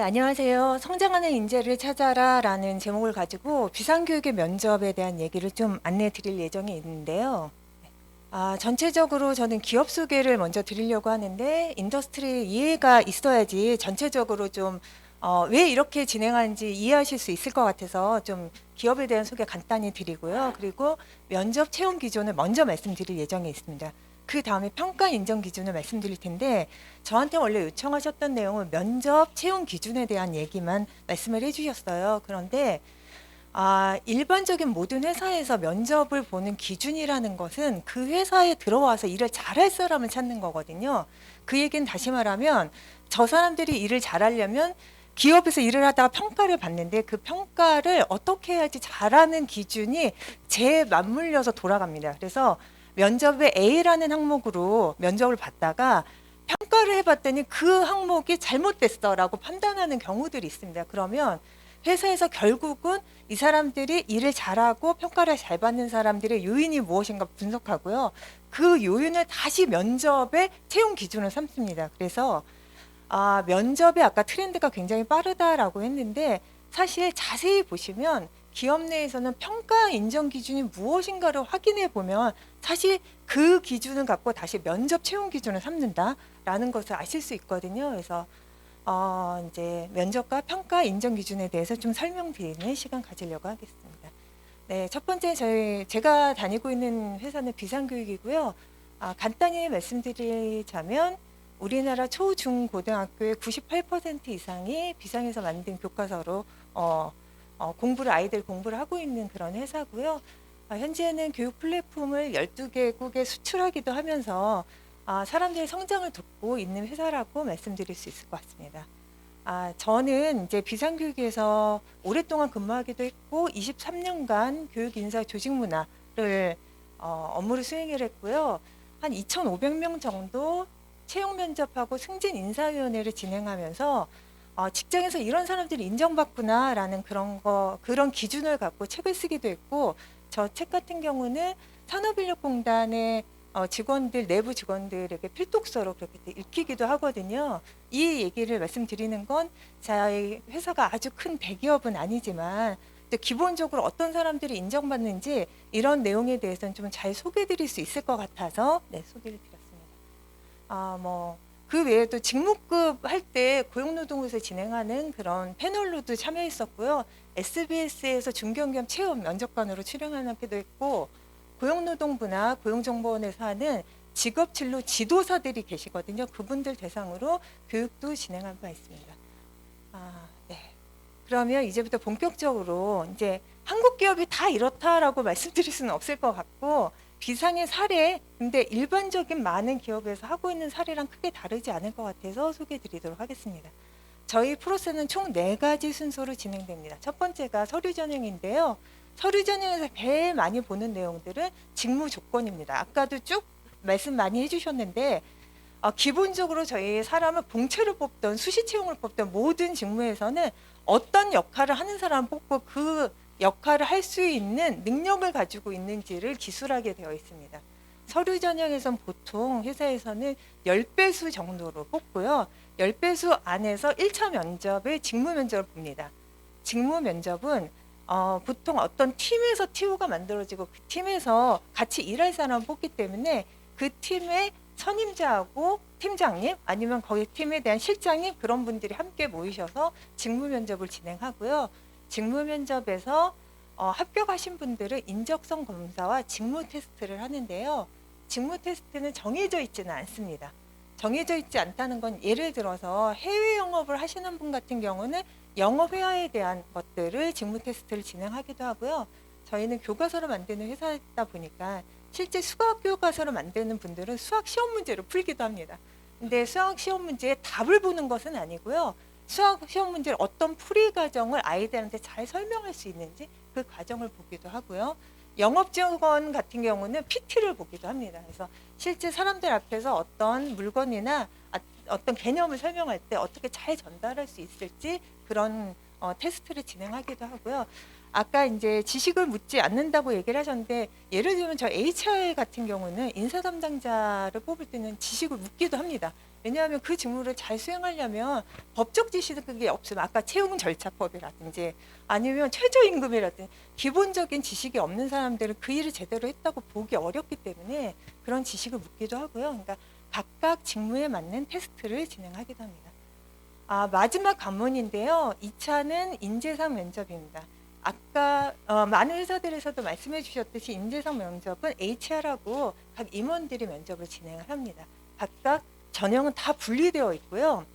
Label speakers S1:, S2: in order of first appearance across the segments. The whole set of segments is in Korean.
S1: 안녕하세요. 성장하는 인재를 찾아라라는 제목을 가지고 비상교육의 면접에 대한 얘기를 좀 안내해 드릴 예정이 있는데요. 전체적으로 저는 기업 소개를 먼저 드리려고 하는데 인더스트리 이해가 있어야지 전체적으로 좀 왜 이렇게 진행하는지 이해하실 수 있을 것 같아서 좀 기업에 대한 소개 간단히 드리고요. 그리고 면접 채용 기준을 먼저 말씀드릴 예정이 있습니다. 그 다음에 평가 인정 기준을 말씀드릴 텐데 저한테 원래 요청하셨던 내용은 면접 채용 기준에 대한 얘기만 말씀을 해주셨어요. 그런데 일반적인 모든 회사에서 면접을 보는 기준이라는 것은 그 회사에 들어와서 일을 잘할 사람을 찾는 거거든요. 그 얘기는 다시 말하면 저 사람들이 일을 잘하려면 기업에서 일을 하다가 평가를 받는데 그 평가를 어떻게 해야지 잘하는 기준이 제 맞물려서 돌아갑니다. 그래서 면접에 A라는 항목으로 면접을 받다가 평가를 해봤더니 그 항목이 잘못됐어라고 판단하는 경우들이 있습니다. 그러면 회사에서 결국은 이 사람들이 일을 잘하고 평가를 잘 받는 사람들의 요인이 무엇인가 분석하고요. 그 요인을 다시 면접의 채용 기준으로 삼습니다. 그래서 면접의 아까 트렌드가 굉장히 빠르다라고 했는데 사실 자세히 보시면 기업 내에서는 평가 인정 기준이 무엇인가를 확인해 보면 사실 그 기준을 갖고 다시 면접 채용 기준을 삼는다라는 것을 아실 수 있거든요. 그래서 이제 면접과 평가 인정 기준에 대해서 좀 설명드리는 시간 가지려고 하겠습니다. 네, 첫 번째 제가 다니고 있는 회사는 비상교육이고요. 간단히 말씀드리자면 우리나라 초, 중, 고등학교의 98% 이상이 비상에서 만든 교과서로 아이들 공부를 하고 있는 그런 회사고요. 현재는 교육 플랫폼을 12개국에 수출하기도 하면서 사람들의 성장을 돕고 있는 회사라고 말씀드릴 수 있을 것 같습니다. 저는 이제 비상교육에서 오랫동안 근무하기도 했고 23년간 교육 인사 조직 문화를 업무를 수행을 했고요. 한 2,500명 정도 채용 면접하고 승진 인사위원회를 진행하면서 직장에서 이런 사람들이 인정받구나라는 그런 기준을 갖고 책을 쓰기도 했고 저 책 같은 경우는 산업인력공단의 내부 직원들에게 필독서로 그렇게 읽히기도 하거든요. 이 얘기를 말씀드리는 건 저희 회사가 아주 큰 대기업은 아니지만 기본적으로 어떤 사람들이 인정받는지 이런 내용에 대해서는 좀 잘 소개드릴 수 있을 것 같아서 소개를 드렸습니다. 그 외에도 직무급 할 때 고용노동부에서 진행하는 그런 패널로도 참여했었고요. SBS에서 중견 겸 체험 면접관으로 출연하기도 했고 고용노동부나 고용정보원에서 하는 직업진로 지도사들이 계시거든요. 그분들 대상으로 교육도 진행한 바 있습니다. 네. 그러면 이제부터 본격적으로 이제 한국 기업이 다 이렇다라고 말씀드릴 수는 없을 것 같고 비상의 사례, 근데 일반적인 많은 기업에서 하고 있는 사례랑 크게 다르지 않을 것 같아서 소개해 드리도록 하겠습니다. 저희 프로세스는 총 4가지 순서로 진행됩니다. 첫 번째가 서류 전형인데요. 서류 전형에서 제일 많이 보는 내용들은 직무 조건입니다. 아까도 쭉 말씀 많이 해주셨는데 기본적으로 저희 사람을 봉체로 뽑던 수시 채용을 뽑던 모든 직무에서는 어떤 역할을 하는 사람을 뽑고 그 역할을 할 수 있는 능력을 가지고 있는지를 기술하게 되어 있습니다. 서류 전형에선 보통 회사에서는 10배수 정도로 뽑고요. 10배수 안에서 1차 면접을 직무 면접을 봅니다. 직무 면접은 보통 어떤 팀에서 TO가 만들어지고 그 팀에서 같이 일할 사람을 뽑기 때문에 그 팀의 선임자하고 팀장님 아니면 거기 팀에 대한 실장님 그런 분들이 함께 모이셔서 직무 면접을 진행하고요. 직무 면접에서 합격하신 분들은 인적성 검사와 직무 테스트를 하는데요. 직무 테스트는 정해져 있지는 않습니다. 정해져 있지 않다는 건 예를 들어서 해외 영업을 하시는 분 같은 경우는 영업 회화에 대한 것들을 직무 테스트를 진행하기도 하고요. 저희는 교과서를 만드는 회사다 보니까 실제 수학 교과서를 만드는 분들은 수학 시험 문제를 풀기도 합니다. 근데 수학 시험 문제에 답을 보는 것은 아니고요. 수학 시험 문제를 어떤 풀이 과정을 아이들한테 잘 설명할 수 있는지 그 과정을 보기도 하고요. 영업 직원 같은 경우는 PT를 보기도 합니다. 그래서 실제 사람들 앞에서 어떤 물건이나 어떤 개념을 설명할 때 어떻게 잘 전달할 수 있을지 그런 테스트를 진행하기도 하고요. 아까 이제 지식을 묻지 않는다고 얘기를 하셨는데 예를 들면 저 HR 같은 경우는 인사 담당자를 뽑을 때는 지식을 묻기도 합니다. 왜냐하면 그 직무를 잘 수행하려면 법적 지식이 없으면 아까 채용 절차법이라든지 아니면 최저임금이라든지 기본적인 지식이 없는 사람들은 그 일을 제대로 했다고 보기 어렵기 때문에 그런 지식을 묻기도 하고요. 그러니까 각각 직무에 맞는 테스트를 진행하기도 합니다. 마지막 관문인데요. 2차는 인재상 면접입니다. 아까 많은 회사들에서도 말씀해 주셨듯이 인재상 면접은 HR하고 각 임원들이 면접을 진행을 합니다. 각각 전형은 다 분리되어 있고요.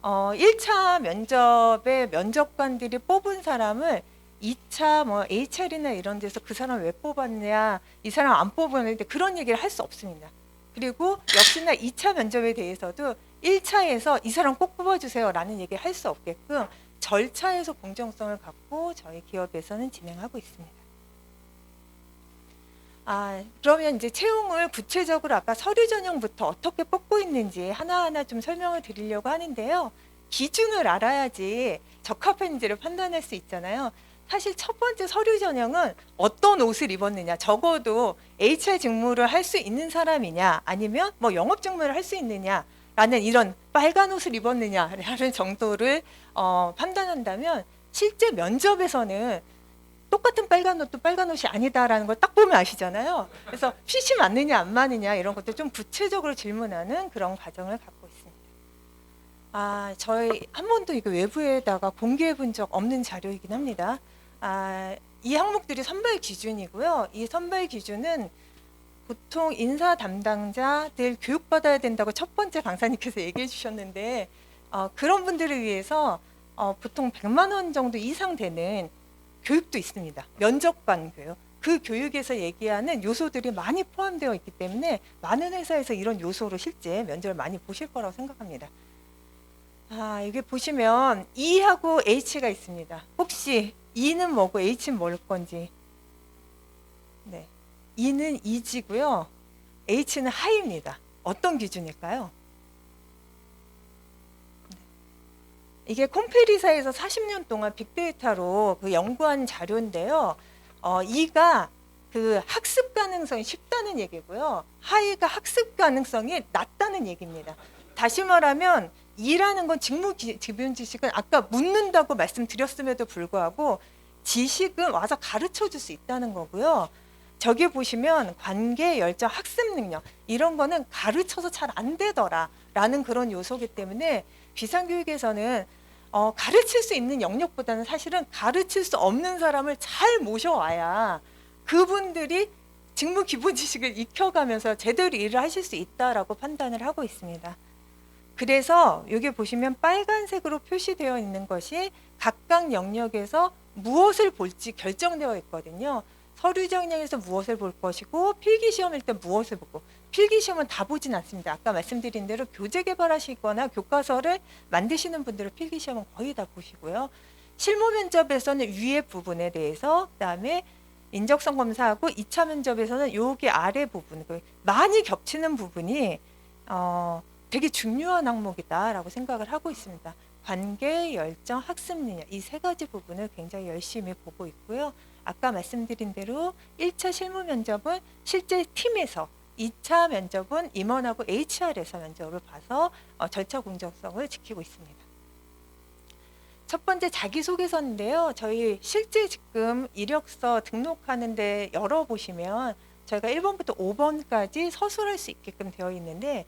S1: 1차 면접에 면접관들이 뽑은 사람을 2차 뭐 HR이나 이런 데서 그 사람 왜 뽑았냐, 이 사람 안 뽑았는데 그런 얘기를 할 수 없습니다. 그리고 역시나 2차 면접에 대해서도 1차에서 이 사람 꼭 뽑아주세요 라는 얘기 할 수 없게끔 절차에서 공정성을 갖고 저희 기업에서는 진행하고 있습니다. 그러면 이제 채용을 구체적으로 아까 서류 전형부터 어떻게 뽑고 있는지 하나하나 좀 설명을 드리려고 하는데요. 기준을 알아야지 적합한지를 판단할 수 있잖아요. 사실 첫 번째 서류 전형은 어떤 옷을 입었느냐, 적어도 HR 직무를 할 수 있는 사람이냐, 아니면 뭐 영업 직무를 할 수 있느냐 라는 이런 빨간 옷을 입었느냐라는 정도를 판단한다면 실제 면접에서는 똑같은 빨간 옷도 빨간 옷이 아니다라는 걸 딱 보면 아시잖아요. 그래서 핏이 맞느냐 안 맞느냐 이런 것도 좀 구체적으로 질문하는 그런 과정을 갖고 있습니다. 저희 한 번도 이거 외부에다가 공개해 본 적 없는 자료이긴 합니다. 이 항목들이 선발 기준이고요. 이 선발 기준은 보통 인사 담당자들 교육받아야 된다고 첫 번째 강사님께서 얘기해 주셨는데 그런 분들을 위해서 보통 100만 원 정도 이상 되는 교육도 있습니다. 면접관 교육. 그 교육에서 얘기하는 요소들이 많이 포함되어 있기 때문에 많은 회사에서 이런 요소로 실제 면접을 많이 보실 거라고 생각합니다. 이게 보시면 E하고 H가 있습니다. 혹시 E는 뭐고 H는 뭘 건지. 네. E는 이지고요. H는 하이입니다. 어떤 기준일까요? 이게 콤페리사에서 40년 동안 빅데이터로 연구한 자료인데요. E가 그 학습 가능성이 쉽다는 얘기고요. 하이가 학습 가능성이 낮다는 얘기입니다. 다시 말하면 E라는 건 직무 기본 지식은 아까 묻는다고 말씀드렸음에도 불구하고 지식은 와서 가르쳐 줄 수 있다는 거고요. 저기 보시면 관계, 열정, 학습 능력 이런 거는 가르쳐서 잘 안 되더라라는 그런 요소이기 때문에 비상교육에서는 가르칠 수 있는 영역보다는 사실은 가르칠 수 없는 사람을 잘 모셔와야 그분들이 직무 기본 지식을 익혀가면서 제대로 일을 하실 수 있다라고 판단을 하고 있습니다. 그래서 여기 보시면 빨간색으로 표시되어 있는 것이 각각 영역에서 무엇을 볼지 결정되어 있거든요. 서류 전형에서 무엇을 볼 것이고 필기시험일 때 무엇을 보고 필기시험은 다 보진 않습니다. 아까 말씀드린 대로 교재 개발하시거나 교과서를 만드시는 분들은 필기시험은 거의 다 보시고요. 실무 면접에서는 위에 부분에 대해서 그다음에 인적성 검사하고 2차 면접에서는 여기 아래 부분 많이 겹치는 부분이 되게 중요한 항목이다라고 생각을 하고 있습니다. 관계, 열정, 학습 능력 이 세 가지 부분을 굉장히 열심히 보고 있고요. 아까 말씀드린 대로 1차 실무 면접은 실제 팀에서 2차 면접은 임원하고 HR에서 면접을 봐서 절차 공정성을 지키고 있습니다. 첫 번째 자기소개서인데요. 저희 실제 지금 이력서 등록하는데 열어보시면 저희가 1번부터 5번까지 서술할 수 있게끔 되어 있는데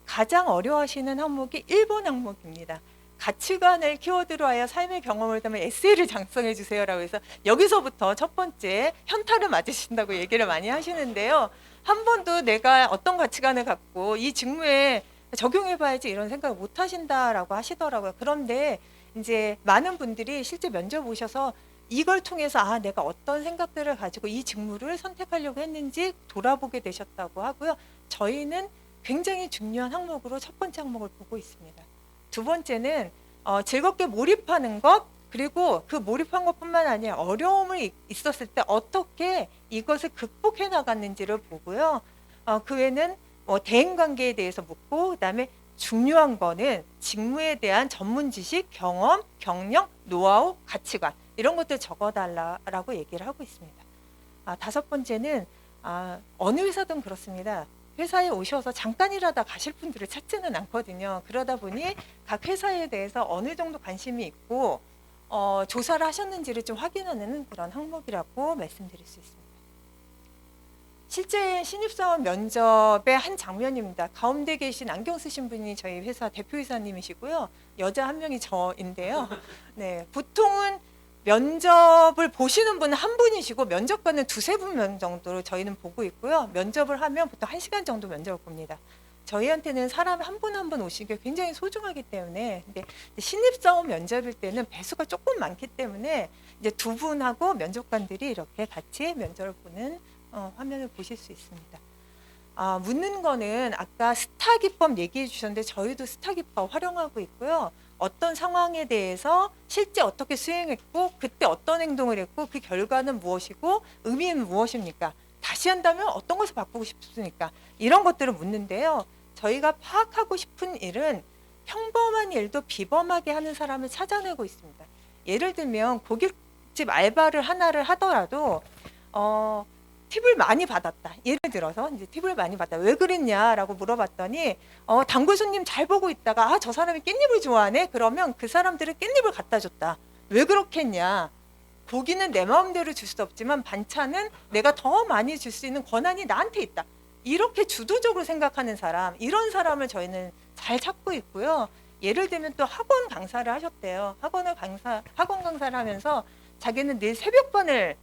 S1: 가장 어려워하시는 항목이 1번 항목입니다. 가치관을 키워드로 하여 삶의 경험을 담은 에세이를 작성해 주세요라고 해서 여기서부터 첫 번째 현타를 맞으신다고 얘기를 많이 하시는데요. 한 번도 내가 어떤 가치관을 갖고 이 직무에 적용해 봐야지 이런 생각을 못 하신다라고 하시더라고요. 그런데 이제 많은 분들이 실제 면접 오셔서 이걸 통해서 내가 어떤 생각들을 가지고 이 직무를 선택하려고 했는지 돌아보게 되셨다고 하고요. 저희는 굉장히 중요한 항목으로 첫 번째 항목을 보고 있습니다. 두 번째는 즐겁게 몰입하는 것 그리고 그 몰입한 것뿐만 아니라 어려움이 있었을 때 어떻게 이것을 극복해 나갔는지를 보고요. 그 외에는 대인관계에 대해서 묻고 그다음에 중요한 거는 직무에 대한 전문 지식, 경험, 경력, 노하우, 가치관 이런 것들 적어달라고 얘기를 하고 있습니다. 다섯 번째는 어느 회사든 그렇습니다. 회사에 오셔서 잠깐이라도 가실 분들을 찾지는 않거든요. 그러다 보니 각 회사에 대해서 어느 정도 관심이 있고 조사를 하셨는지를 좀 확인하는 그런 항목이라고 말씀드릴 수 있습니다. 실제 신입사원 면접의 한 장면입니다. 가운데 계신 안경 쓰신 분이 저희 회사 대표이사님이시고요. 여자 한 명이 저인데요. 네, 보통은 면접을 보시는 분은 한 분이시고 면접관은 두세 분 정도로 저희는 보고 있고요. 면접을 하면 보통 1시간 정도 면접을 봅니다. 저희한테는 사람 한 분 한 분 오시는 게 굉장히 소중하기 때문에, 근데 신입사원 면접일 때는 배수가 조금 많기 때문에 이제 두 분하고 면접관들이 이렇게 같이 면접을 보는 화면을 보실 수 있습니다. 묻는 거는 아까 스타 기법 얘기해 주셨는데 저희도 스타 기법 활용하고 있고요. 어떤 상황에 대해서 실제 어떻게 수행했고 그때 어떤 행동을 했고 그 결과는 무엇이고 의미는 무엇입니까? 다시 한다면 어떤 것을 바꾸고 싶습니까? 이런 것들을 묻는데요. 저희가 파악하고 싶은 일은 평범한 일도 비범하게 하는 사람을 찾아내고 있습니다. 예를 들면 고깃집 알바를 하나를 하더라도 팁을 많이 받았다. 예를 들어서 이제 팁을 많이 받다. 왜 그랬냐라고 물어봤더니 단골 손님 잘 보고 있다가 저 사람이 깻잎을 좋아하네. 그러면 그 사람들은 깻잎을 갖다 줬다. 왜 그렇겠냐? 고기는 내 마음대로 줄 수 없지만 반찬은 내가 더 많이 줄 수 있는 권한이 나한테 있다. 이렇게 주도적으로 생각하는 사람, 이런 사람을 저희는 잘 찾고 있고요. 예를 들면 또 학원 강사를 하셨대요. 학원 강사를 하면서 자기는 늘 새벽반을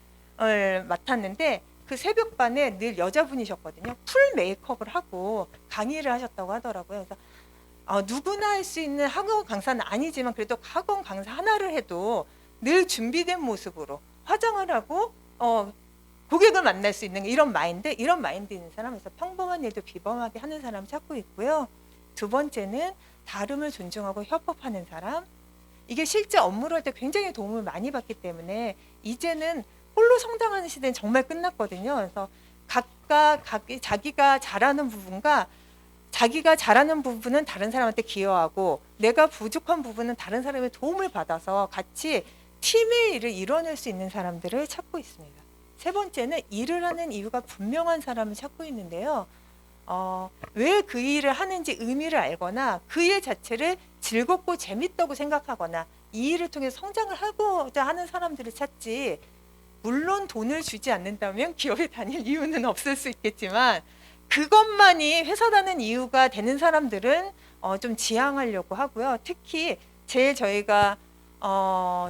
S1: 맡았는데 그 새벽반에 늘 여자분이셨거든요. 풀 메이크업을 하고 강의를 하셨다고 하더라고요. 그래서 누구나 할 수 있는 학원 강사는 아니지만 그래도 학원 강사 하나를 해도 늘 준비된 모습으로 화장을 하고 고객을 만날 수 있는 이런 마인드 있는 사람에서 평범한 일도 비범하게 하는 사람 찾고 있고요. 두 번째는 다름을 존중하고 협업하는 사람. 이게 실제 업무를 할 때 굉장히 도움을 많이 받기 때문에 이제는 홀로 성장하는 시대는 정말 끝났거든요. 그래서 각각 자기가 잘하는 부분과 자기가 잘하는 부분은 다른 사람한테 기여하고 내가 부족한 부분은 다른 사람의 도움을 받아서 같이 팀의 일을 이뤄낼 수 있는 사람들을 찾고 있습니다. 세 번째는 일을 하는 이유가 분명한 사람을 찾고 있는데요. 왜 그 일을 하는지 의미를 알거나 그 일 자체를 즐겁고 재밌다고 생각하거나 이 일을 통해 성장을 하고자 하는 사람들을 찾지, 물론 돈을 주지 않는다면 기업에 다닐 이유는 없을 수 있겠지만 그것만이 회사 다니는 이유가 되는 사람들은 좀 지양하려고 하고요. 특히 저희가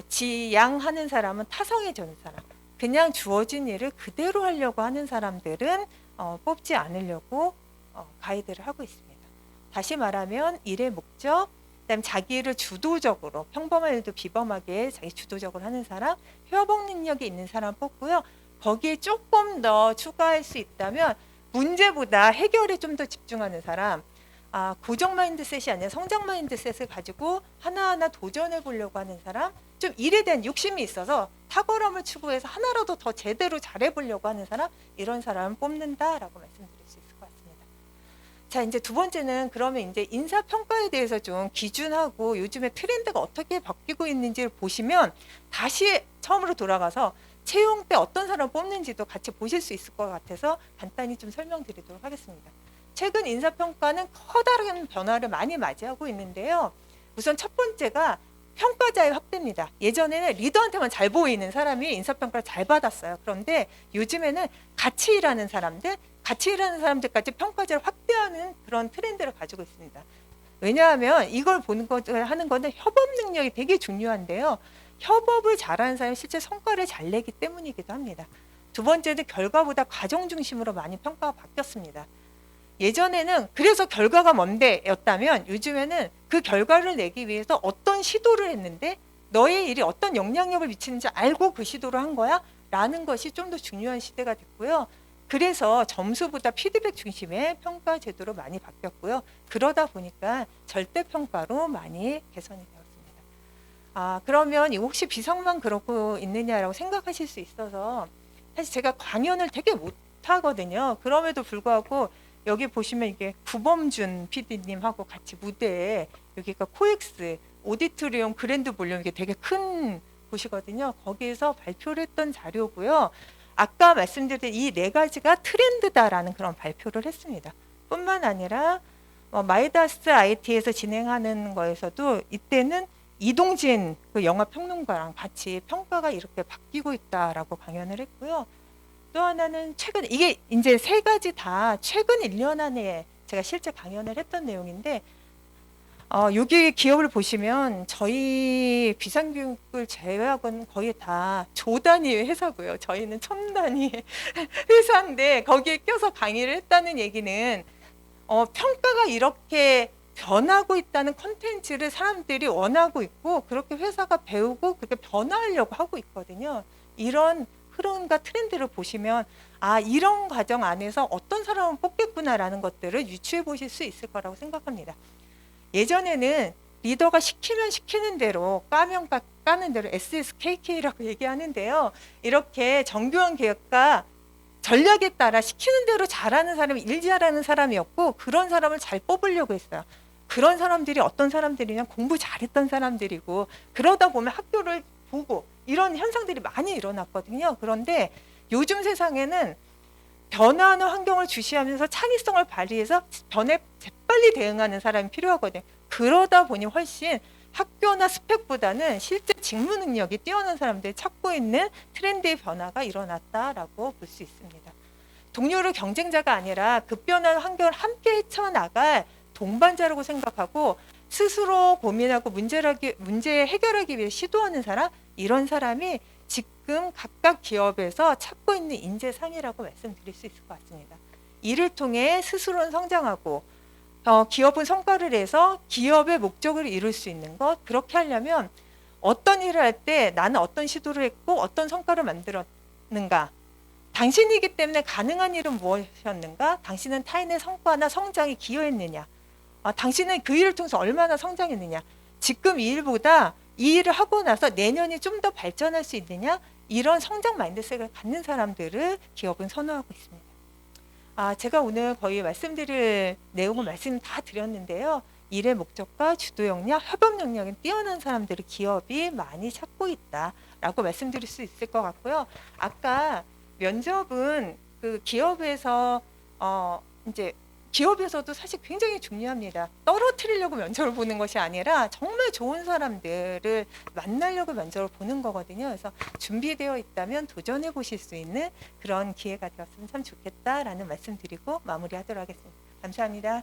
S1: 지양하는 사람은 타성해지는 사람, 그냥 주어진 일을 그대로 하려고 하는 사람들은 뽑지 않으려고 가이드를 하고 있습니다. 다시 말하면 일의 목적, 그다음에 자기 일을 주도적으로, 평범한 일도 비범하게 자기 주도적으로 하는 사람, 협업 능력이 있는 사람 뽑고요. 거기에 조금 더 추가할 수 있다면 문제보다 해결에 좀 더 집중하는 사람, 고정 마인드셋이 아니라 성장 마인드셋을 가지고 하나하나 도전해 보려고 하는 사람, 좀 일에 대한 욕심이 있어서 탁월함을 추구해서 하나라도 더 제대로 잘해 보려고 하는 사람, 이런 사람을 뽑는다라고 말씀드릴 수 있을 것 같습니다. 자, 이제 두 번째는 그러면 이제 인사 평가에 대해서 좀 기준하고 요즘에 트렌드가 어떻게 바뀌고 있는지를 보시면 다시 처음으로 돌아가서 채용 때 어떤 사람을 뽑는지도 같이 보실 수 있을 것 같아서 간단히 좀 설명드리도록 하겠습니다. 최근 인사평가는 커다란 변화를 많이 맞이하고 있는데요. 우선 첫 번째가 평가자의 확대입니다. 예전에는 리더한테만 잘 보이는 사람이 인사평가를 잘 받았어요. 그런데 요즘에는 같이 일하는 사람들까지 평가자를 확대하는 그런 트렌드를 가지고 있습니다. 왜냐하면 이걸 하는 거는 협업 능력이 되게 중요한데요. 협업을 잘하는 사람이 실제 성과를 잘 내기 때문이기도 합니다. 두 번째는 결과보다 과정 중심으로 많이 평가가 바뀌었습니다. 예전에는 그래서 결과가 뭔데 였다면 요즘에는 그 결과를 내기 위해서 어떤 시도를 했는데 너의 일이 어떤 영향력을 미치는지 알고 그 시도를 한 거야? 라는 것이 좀 더 중요한 시대가 됐고요. 그래서 점수보다 피드백 중심의 평가 제도로 많이 바뀌었고요. 그러다 보니까 절대평가로 많이 개선이 되었습니다. 그러면 혹시 비상만 그러고 있느냐라고 생각하실 수 있어서 사실 제가 강연을 되게 못하거든요. 그럼에도 불구하고 여기 보시면 이게 구범준 PD님하고 같이 무대에, 여기가 코엑스 오디토리움 그랜드 볼륨, 이게 되게 큰 곳이거든요. 거기에서 발표를 했던 자료고요. 아까 말씀드린 이 네 가지가 트렌드다라는 그런 발표를 했습니다. 뿐만 아니라 마이다스 IT에서 진행하는 거에서도 이때는 이동진 그 영화 평론가랑 같이 평가가 이렇게 바뀌고 있다라고 강연을 했고요. 또 하나는 최근 이게 이제 세 가지 다 최근 1년 안에 제가 실제 강연을 했던 내용인데 여기 기업을 보시면 저희 비상교육을 제외하고는 거의 다 조 단위의 회사고요. 저희는 천 단위의 회사인데 거기에 껴서 강의를 했다는 얘기는 평가가 이렇게 변하고 있다는 콘텐츠를 사람들이 원하고 있고 그렇게 회사가 배우고 그렇게 변화하려고 하고 있거든요. 이런 흐름과 트렌드를 보시면 이런 과정 안에서 어떤 사람을 뽑겠구나라는 것들을 유추해 보실 수 있을 거라고 생각합니다. 예전에는 리더가 시키면 시키는 대로 까면 까는 대로 SSKK라고 얘기하는데요. 이렇게 정교한 계획과 전략에 따라 시키는 대로 잘하는 사람이 일 잘하는 사람이었고 그런 사람을 잘 뽑으려고 했어요. 그런 사람들이 어떤 사람들이냐 공부 잘했던 사람들이고 그러다 보면 학교를 보고 이런 현상들이 많이 일어났거든요. 그런데 요즘 세상에는 변화하는 환경을 주시하면서 창의성을 발휘해서 변화에 재빨리 대응하는 사람이 필요하거든요. 그러다 보니 훨씬 학교나 스펙보다는 실제 직무 능력이 뛰어난 사람들이 찾고 있는 트렌드의 변화가 일어났다라고 볼 수 있습니다. 동료를 경쟁자가 아니라 급변하는 환경을 함께 헤쳐나갈 동반자라고 생각하고 스스로 고민하고 문제 해결하기 위해 시도하는 사람, 이런 사람이 지금 각각 기업에서 찾고 있는 인재상이라고 말씀드릴 수 있을 것 같습니다. 이를 통해 스스로는 성장하고 기업은 성과를 내서 기업의 목적을 이룰 수 있는 것, 그렇게 하려면 어떤 일을 할 때 나는 어떤 시도를 했고 어떤 성과를 만들었는가, 당신이기 때문에 가능한 일은 무엇이었는가, 당신은 타인의 성과나 성장에 기여했느냐, 당신은 그 일을 통해서 얼마나 성장했느냐, 지금 이 일보다 이 일을 하고 나서 내년이 좀 더 발전할 수 있느냐, 이런 성장 마인드셋을 갖는 사람들을 기업은 선호하고 있습니다. 제가 오늘 거의 말씀드릴 내용은 말씀 다 드렸는데요. 일의 목적과 주도 역량, 협업 능력이 뛰어난 사람들을 기업이 많이 찾고 있다라고 말씀드릴 수 있을 것 같고요. 아까 면접은 그 기업에서 이제 기업에서도 사실 굉장히 중요합니다. 떨어뜨리려고 면접을 보는 것이 아니라 정말 좋은 사람들을 만나려고 면접을 보는 거거든요. 그래서 준비되어 있다면 도전해 보실 수 있는 그런 기회가 되었으면 참 좋겠다라는 말씀 드리고 마무리하도록 하겠습니다. 감사합니다.